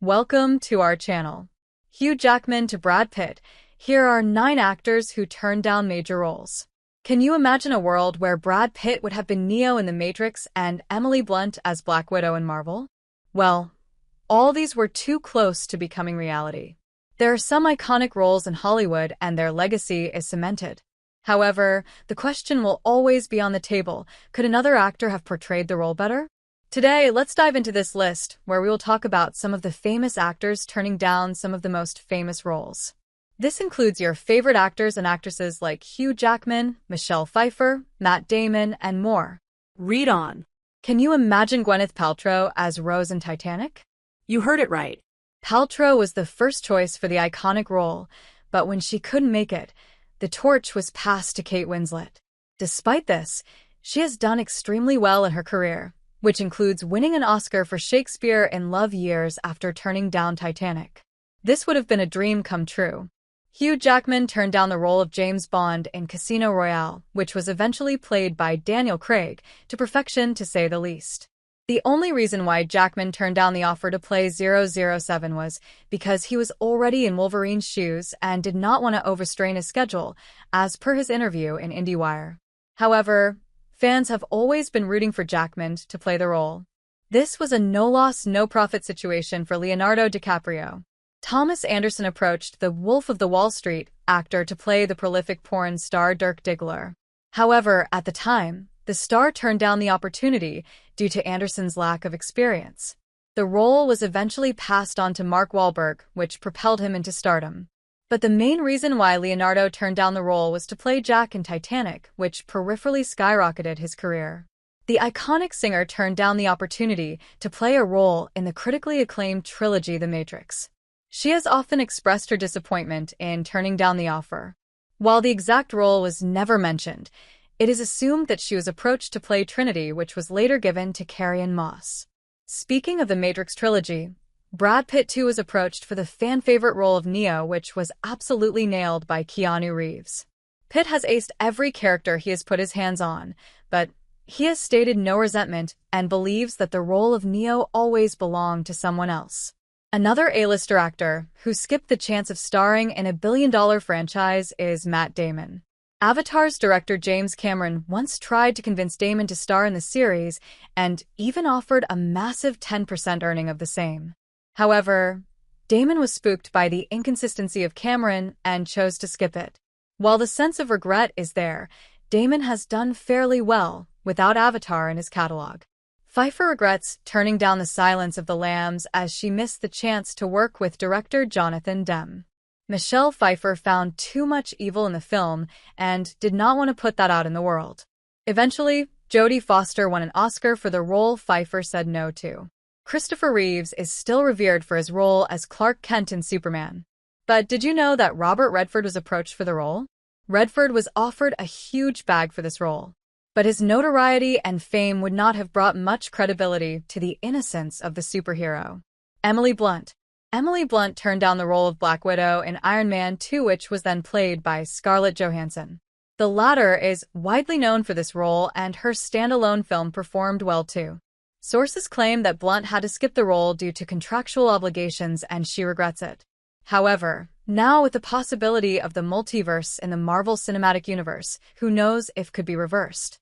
Welcome to our channel. Hugh Jackman to Brad Pitt. Here are 9 actors who turned down major roles. Can you imagine a world where Brad Pitt would have been Neo in The Matrix and Emily Blunt as Black Widow in Marvel? Well, all these were too close to becoming reality. There are some iconic roles in Hollywood and their legacy is cemented. However, the question will always be on the table: could another actor have portrayed the role better? Today, let's dive into this list, where we will talk about some of the famous actors turning down some of the most famous roles. This includes your favorite actors and actresses like Hugh Jackman, Michelle Pfeiffer, Matt Damon, and more. Read on. Can you imagine Gwenyth Paltrow as Rose in Titanic? You heard it right. Paltrow was the first choice for the iconic role, but when she couldn't make it, the torch was passed to Kate Winslet. Despite this, she has done extremely well in her career, which includes winning an Oscar for Shakespeare in Love years after turning down Titanic. This would have been a dream come true. Hugh Jackman turned down the role of James Bond in Casino Royale, which was eventually played by Daniel Craig, to perfection to say the least. The only reason why Jackman turned down the offer to play 007 was because he was already in Wolverine's shoes and did not want to overstrain his schedule, as per his interview in IndieWire. However, fans have always been rooting for Jackman to play the role. This was a no-loss, no-profit situation for Leonardo DiCaprio. Thomas Anderson approached the Wolf of the Wall Street actor to play the prolific porn star Dirk Diggler. However, at the time, the star turned down the opportunity due to Anderson's lack of experience. The role was eventually passed on to Mark Wahlberg, which propelled him into stardom. But the main reason why Leonardo turned down the role was to play Jack in Titanic, which peripherally skyrocketed his career. The iconic singer turned down the opportunity to play a role in the critically acclaimed trilogy The Matrix. She has often expressed her disappointment in turning down the offer. While the exact role was never mentioned, it is assumed that she was approached to play Trinity, which was later given to Carrie-Anne Moss. Speaking of the Matrix trilogy, Brad Pitt too was approached for the fan-favorite role of Neo, which was absolutely nailed by Keanu Reeves. Pitt has aced every character he has put his hands on, but he has stated no resentment and believes that the role of Neo always belonged to someone else. Another A-lister actor who skipped the chance of starring in a billion-dollar franchise is Matt Damon. Avatar's director James Cameron once tried to convince Damon to star in the series and even offered a massive 10% earning of the same. However, Damon was spooked by the inconsistency of Cameron and chose to skip it. While the sense of regret is there, Damon has done fairly well without Avatar in his catalog. Pfeiffer regrets turning down The Silence of the Lambs as she missed the chance to work with director Jonathan Demme. Michelle Pfeiffer found too much evil in the film and did not want to put that out in the world. Eventually, Jodie Foster won an Oscar for the role Pfeiffer said no to. Christopher Reeves is still revered for his role as Clark Kent in Superman. But did you know that Robert Redford was approached for the role? Redford was offered a huge bag for this role, but his notoriety and fame would not have brought much credibility to the innocence of the superhero. Emily Blunt. Emily Blunt turned down the role of Black Widow in Iron Man 2, which was then played by Scarlett Johansson. The latter is widely known for this role, and her standalone film performed well too. Sources claim that Blunt had to skip the role due to contractual obligations and she regrets it. However, now with the possibility of the multiverse in the Marvel Cinematic Universe, who knows if it could be reversed.